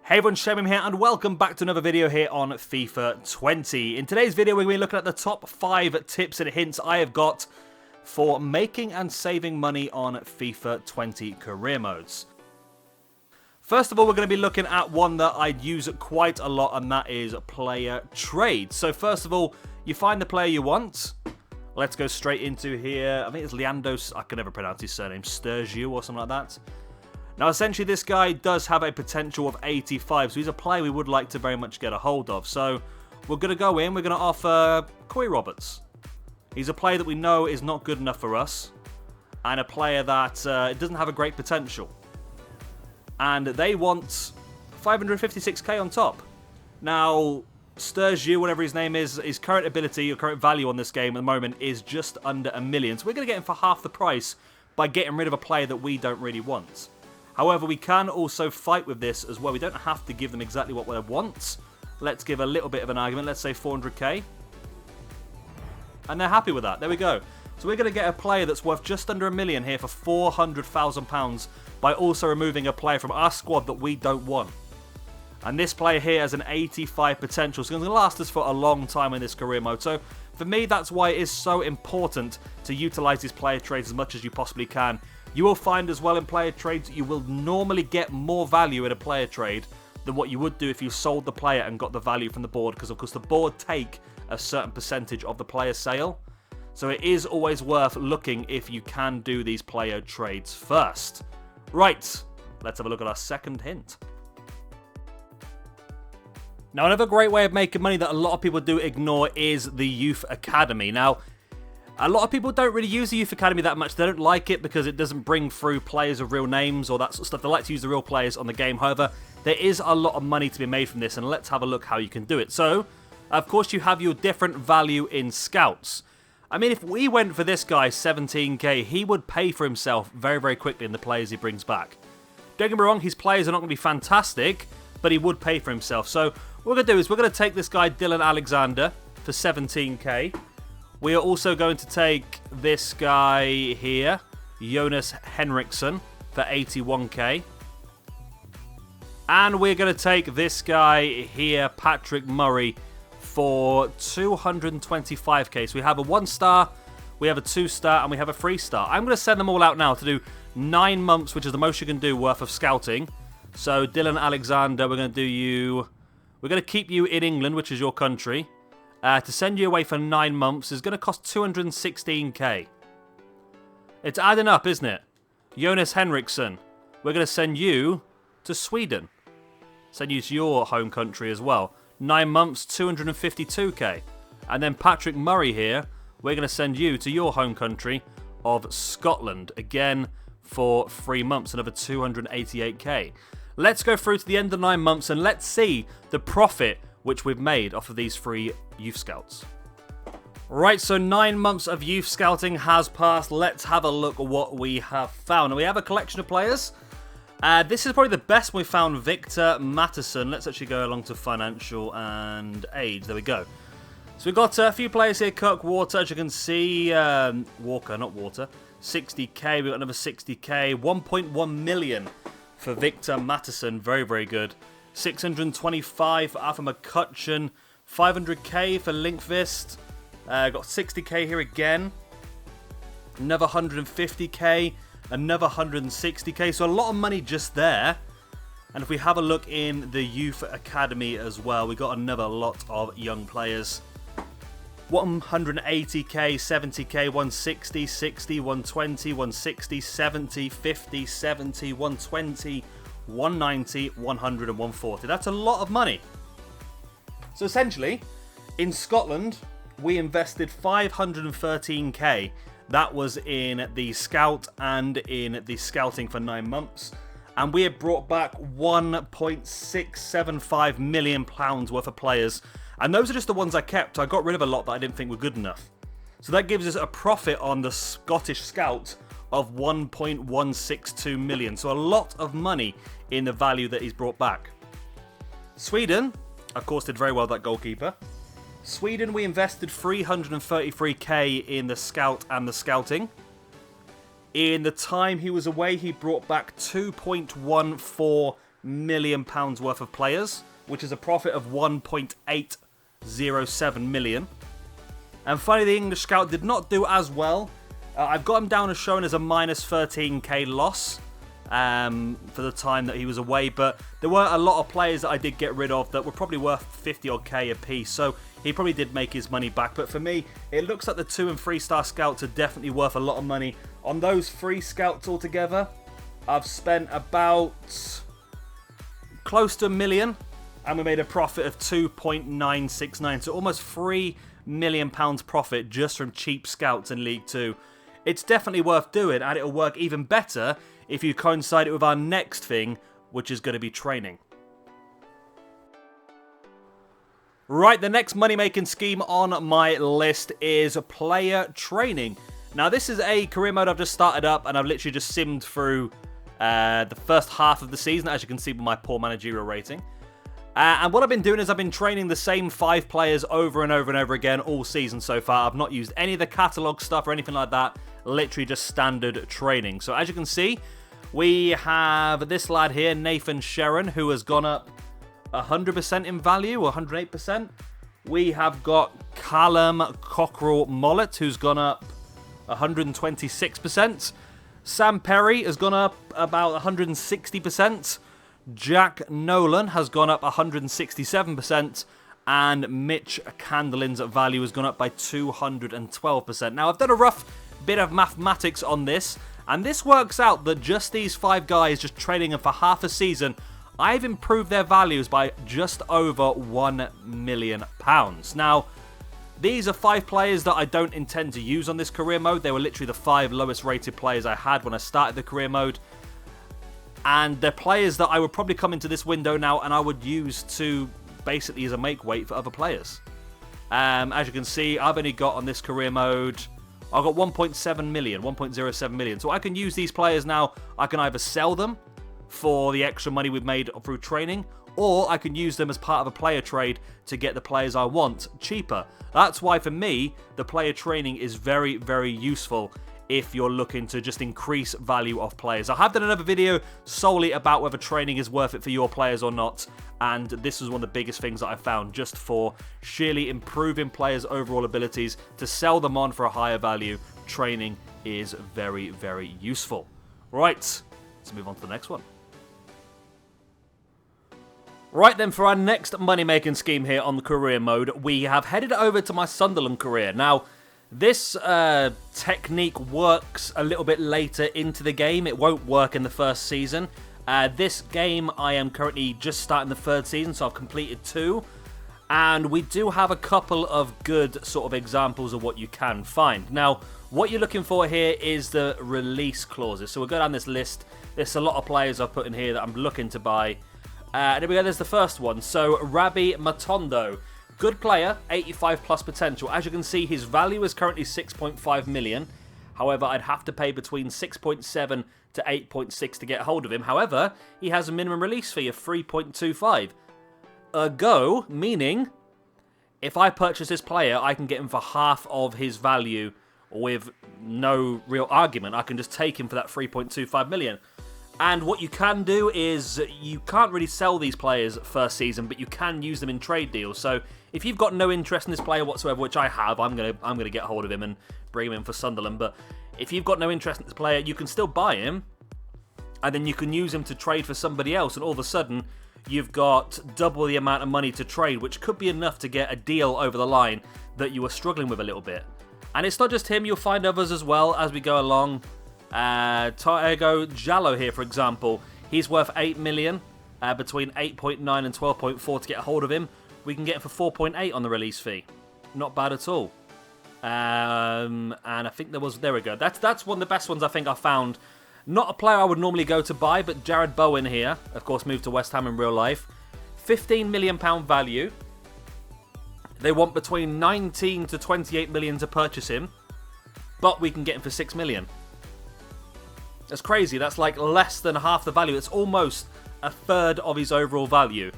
Hey everyone, Shamim here and welcome back to another video here on FIFA 20. In today's video we're going to be looking at the top 5 tips and hints I have got for making and saving money on FIFA 20 career modes. First of all, we're going to be looking at one that I use quite a lot, and that is player trade. So first of all, you find the player you want. Let's go straight into here. I think it's Leandros, I can never pronounce his surname, Sturgiu or something like that. Now, essentially, this guy does have a potential of 85, so he's a player we would like to very much get a hold of. So, we're going to go in, we're going to offer Corey Roberts. He's a player that we know is not good enough for us, and a player that doesn't have a great potential. And they want 556k on top. Now, Sturgiu, whatever his name is, his current ability, or current value on this game at the moment is just under $1 million. So, we're going to get him for half the price by getting rid of a player that we don't really want. However, we can also fight with this as well. We don't have to give them exactly what they want. Let's give a little bit of an argument. Let's say 400k. And they're happy with that. There we go. So we're going to get a player that's worth just under $1 million here for £400,000 by also removing a player from our squad that we don't want. And this player here has an 85 potential. So it's going to last us for a long time in this career mode. So for me, that's why it is so important to utilize these player trades as much as you possibly can. You will find as well in player trades, you will normally get more value in a player trade than what you would do if you sold the player and got the value from the board, because of course the board take a certain percentage of the player sale. So it is always worth looking if you can do these player trades first. Right, let's have a look at our second hint. Now, another great way of making money that a lot of people do ignore is the Youth Academy. Now, a lot of people don't really use the Youth Academy that much. They don't like it because it doesn't bring through players with real names or that sort of stuff. They like to use the real players on the game. However, there is a lot of money to be made from this, and let's have a look how you can do it. So, of course, you have your different value in scouts. I mean, if we went for this guy, 17k, he would pay for himself very, very quickly in the players he brings back. Don't get me wrong, his players are not going to be fantastic, but he would pay for himself. So, what we're going to do is we're going to take this guy, Dylan Alexander, for 17k. We are also going to take this guy here, Jonas Henriksson, for 81k. And we're going to take this guy here, Patrick Murray, for 225k. So we have a 1-star, we have a 2-star, and we have a 3-star. I'm going to send them all out now to do 9 months, which is the most you can do worth of scouting. So Dylan Alexander, we're going to do you... We're going to keep you in England, which is your country. To send you away for 9 months is going to cost 216k. It's adding up, isn't it? Jonas Henriksson, we're going to send you to Sweden. Send you to your home country as well. 9 months, 252k. And then Patrick Murray here, we're going to send you to your home country of Scotland. Again, for 3 months, another 288k. Let's go through to the end of 9 months and let's see the profit which we've made off of these 3 youth scouts. Right, so 9 months of youth scouting has passed. Let's have a look at what we have found. We have a collection of players. This is probably the best we found, Victor Matteson. Let's actually go along to financial and age. There we go. So we've got a few players here. Kirk Water, as you can see. Walker, not Water. 60k. We've got another 60k. 1.1 million for Victor Matteson. Very, very good. 625 for Arthur McCutcheon, 500k for Linkvist, got 60k here again, another 150k, another 160k, so a lot of money just there. And if we have a look in the Youth Academy as well, we got another lot of young players. 180k, 70k, 160, 60, 120, 160, 70, 50, 70, 120, 190, 100 and 140. That's a lot of money. So essentially, in Scotland, we invested 513k. That was in the scout and in the scouting for 9 months. And we have brought back £1.675 million worth of players. And those are just the ones I kept. I got rid of a lot that I didn't think were good enough. So that gives us a profit on the Scottish scout of 1.162 million. So a lot of money in the value that he's brought back. Sweden, of course, did very well, that goalkeeper. Sweden, we invested 333k in the scout and the scouting. In the time he was away, he brought back 2.14 million worth of players, which is a profit of 1.807 million. And finally, the English Scout did not do as well. I've got him down as shown as a minus 13k loss for the time that he was away, but there were a lot of players that I did get rid of that were probably worth 50 odd k a piece, so he probably did make his money back. But for me, it looks like the 2 and 3 star scouts are definitely worth a lot of money. On those 3 scouts altogether, I've spent about close to $1 million, and we made a profit of 2.969, so almost £3 million profit just from cheap scouts in League 2. It's definitely worth doing, and it'll work even better if you coincide it with our next thing, which is going to be training. Right, the next money-making scheme on my list is player training. Now, this is a career mode I've just started up, and I've literally just simmed through the first half of the season, as you can see with my poor managerial rating. And what I've been doing is I've been training the same 5 players over and over and over again all season so far. I've not used any of the catalogue stuff or anything like that. Literally just standard training. So as you can see, we have this lad here, Nathan Sharon, who has gone up 100% in value, or 108%. We have got Callum Cockrell Mollett, who's gone up 126%. Sam Perry has gone up about 160%. Jack Nolan has gone up 167%, and Mitch Candlin's value has gone up by 212%. Now, I've done a rough bit of mathematics on this, and this works out that just these 5 guys, just training them for half a season, I've improved their values by just over £1 million. Now, these are 5 players that I don't intend to use on this career mode. They were literally the 5 lowest rated players I had when I started the career mode. And they're players that I would probably come into this window now and I would use to basically as a make weight for other players. As you can see, I've only got on this career mode, I've got 1.7 million, 1.07 million. So I can use these players now. I can either sell them for the extra money we've made through training, or I can use them as part of a player trade to get the players I want cheaper. That's why for me, the player training is very, very useful if you're looking to just increase value of players. I have done another video solely about whether training is worth it for your players or not, and this is one of the biggest things that I found, just for sheerly improving players' overall abilities to sell them on for a higher value. Training is very, very useful. Right, let's move on to the next one. Right then, for our next money-making scheme here on the career mode, we have headed over to my Sunderland career. Now, this technique works a little bit later into the game. It won't work in the first season. This game, I am currently just starting the 3rd season, so I've completed 2. And we do have a couple of good sort of examples of what you can find. Now, what you're looking for here is the release clauses. So we'll go down this list. There's a lot of players I've put in here that I'm looking to buy. There we go, there's the first one. So, Rabi Matondo. Good player, 85 plus potential. As you can see, his value is currently 6.5 million. However, I'd have to pay between 6.7 to 8.6 to get hold of him. However, he has a minimum release fee of 3.25. Ergo, meaning, if I purchase this player, I can get him for half of his value with no real argument. I can just take him for that 3.25 million. And what you can do is, you can't really sell these players first season, but you can use them in trade deals. So if you've got no interest in this player whatsoever, which I have, I'm gonna get hold of him and bring him in for Sunderland. But if you've got no interest in this player, you can still buy him, and then you can use him to trade for somebody else, and all of a sudden you've got double the amount of money to trade, which could be enough to get a deal over the line that you were struggling with a little bit. And it's not just him, you'll find others as well as we go along. Taego Jallo here, for example, he's worth 8 million, between 8.9 and 12.4 to get a hold of him. We can get him for 4.8 on the release fee. Not bad at all. And I think there we go. That's one of the best ones I think I found. Not a player I would normally go to buy, but Jared Bowen here, of course, moved to West Ham in real life. £15 million value. They want between 19 to 28 million to purchase him, but we can get him for 6 million. That's crazy. That's like less than half the value. It's almost a third of his overall value.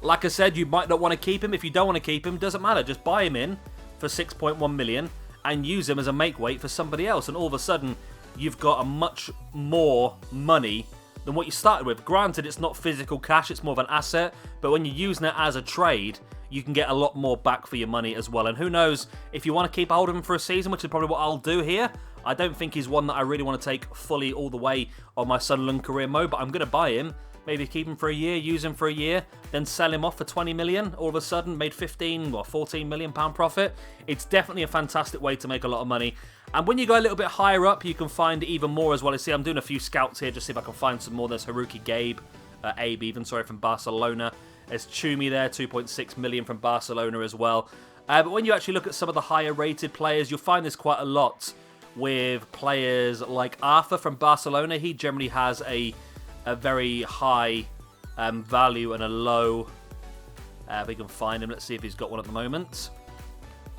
Like I said, you might not want to keep him. If you don't want to keep him, doesn't matter. Just buy him in for 6.1 million and use him as a make weight for somebody else. And all of a sudden, you've got a much more money than what you started with. Granted, it's not physical cash, it's more of an asset, but when you're using it as a trade, you can get a lot more back for your money as well. And who knows, if you want to keep hold of him for a season, which is probably what I'll do here, I don't think he's one that I really want to take fully all the way on my Sunderland career mode, but I'm going to buy him. Maybe keep him for a year, use him for a year, then sell him off for 20 million. All of a sudden, made 15 or 14 million pound profit. It's definitely a fantastic way to make a lot of money. And when you go a little bit higher up, you can find even more as well. You see, I'm doing a few scouts here, just see if I can find some more. There's Abe even, from Barcelona. There's Chumi there, 2.6 million from Barcelona as well. But when you actually look at some of the higher rated players, you'll find this quite a lot with players like Arthur from Barcelona. He generally has a very high value and a low. If we can find him, let's see if he's got one at the moment.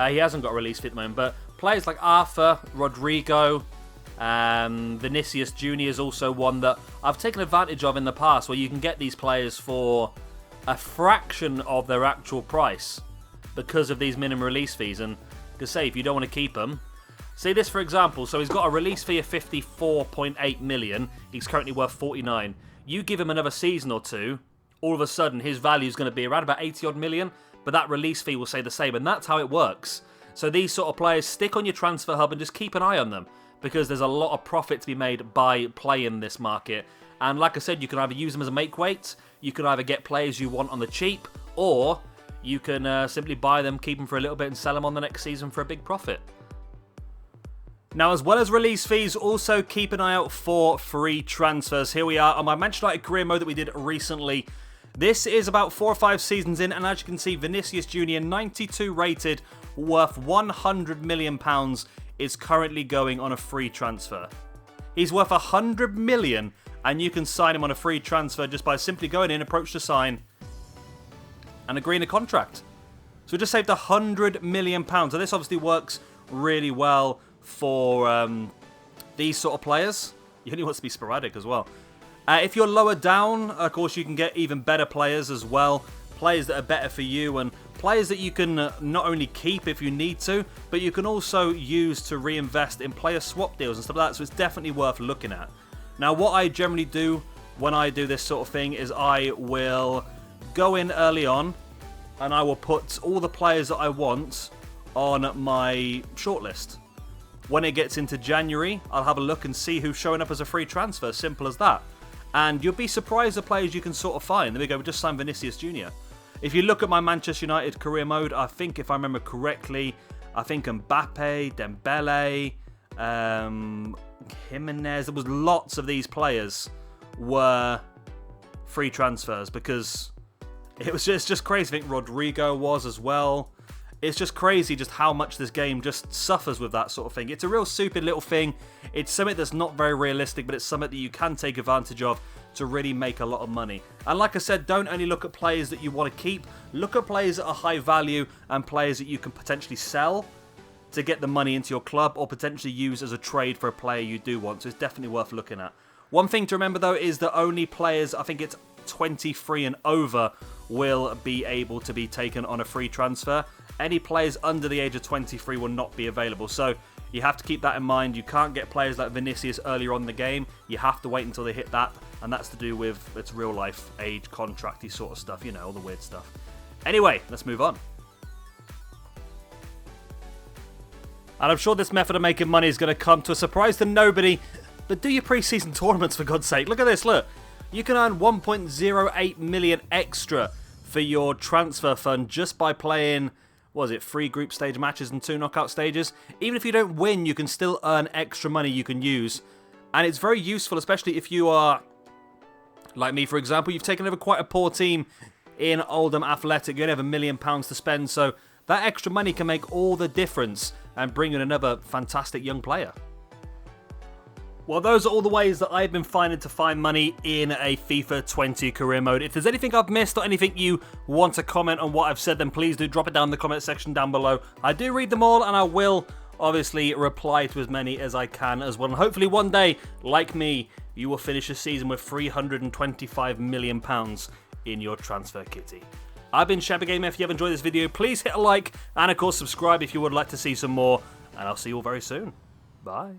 He hasn't got a release fee at the moment, but players like Arthur, Rodrigo, Vinicius Jr. is also one that I've taken advantage of in the past, where you can get these players for a fraction of their actual price because of these minimum release fees. And to say, if you don't want to keep them, see this for example, so he's got a release fee of 54.8 million, he's currently worth 49. You give him another season or two, all of a sudden his value is going to be around about 80 odd million, but that release fee will stay the same, and that's how it works. So these sort of players, stick on your transfer hub and just keep an eye on them, because there's a lot of profit to be made by playing this market. And like I said, you can either use them as a make weight, you can either get players you want on the cheap, or you can simply buy them, keep them for a little bit and sell them on the next season for a big profit. Now, as well as release fees, also keep an eye out for free transfers. Here we are on my Manchester United career mode that we did recently. This is about 4 or 5 seasons in, and as you can see, Vinicius Jr., 92 rated, worth £100 million, is currently going on a free transfer. He's worth £100 million, and you can sign him on a free transfer just by simply going in, approach to sign, and agreeing a contract. So we just saved £100 million. So this obviously works really well for these sort of players. He only wants to be sporadic as well. If you're lower down, of course, you can get even better players as well. Players that are better for you, and players that you can not only keep if you need to, but you can also use to reinvest in player swap deals and stuff like that. So it's definitely worth looking at. Now, what I generally do when I do this sort of thing is I will go in early on, and I will put all the players that I want on my shortlist. When it gets into January, I'll have a look and see who's showing up as a free transfer. Simple as that. And you'll be surprised the players you can sort of find. There we go, we just signed Vinicius Jr. If you look at my Manchester United career mode, I think, if I remember correctly, I think Mbappe, Dembele, Jimenez, there was lots of these players were free transfers, because it was just crazy. I think Rodrigo was as well. It's just crazy just how much this game just suffers with that sort of thing. It's a real stupid little thing. It's something that's not very realistic, but it's something that you can take advantage of to really make a lot of money. And like I said, don't only look at players that you want to keep. Look at players that are high value and players that you can potentially sell to get the money into your club, or potentially use as a trade for a player you do want. So it's definitely worth looking at. One thing to remember though is that only players, I think it's 23 and over, will be able to be taken on a free transfer. Any players under the age of 23 will not be available. So you have to keep that in mind. You can't get players like Vinicius earlier on in the game. You have to wait until they hit that. And that's to do with its real life age, contracty sort of stuff. You know, all the weird stuff. Anyway, let's move on. And I'm sure this method of making money is going to come to a surprise to nobody. But do your preseason tournaments, for God's sake. Look at this, look. You can earn 1.08 million extra for your transfer fund just by playing, what was it, 3 group stage matches and 2 knockout stages. Even if you don't win, you can still earn extra money you can use. And it's very useful, especially if you are, like me, for example, you've taken over quite a poor team in Oldham Athletic. You only have £1 million to spend, so that extra money can make all the difference and bring in another fantastic young player. Well, those are all the ways that I've been finding to find money in a FIFA 20 career mode. If there's anything I've missed or anything you want to comment on what I've said, then please do drop it down in the comment section down below. I do read them all, and I will obviously reply to as many as I can as well. And hopefully one day, like me, you will finish the season with £325 million in your transfer kitty. I've been Shabba Gamer. If you have enjoyed this video, please hit a like, and of course subscribe if you would like to see some more. And I'll see you all very soon. Bye.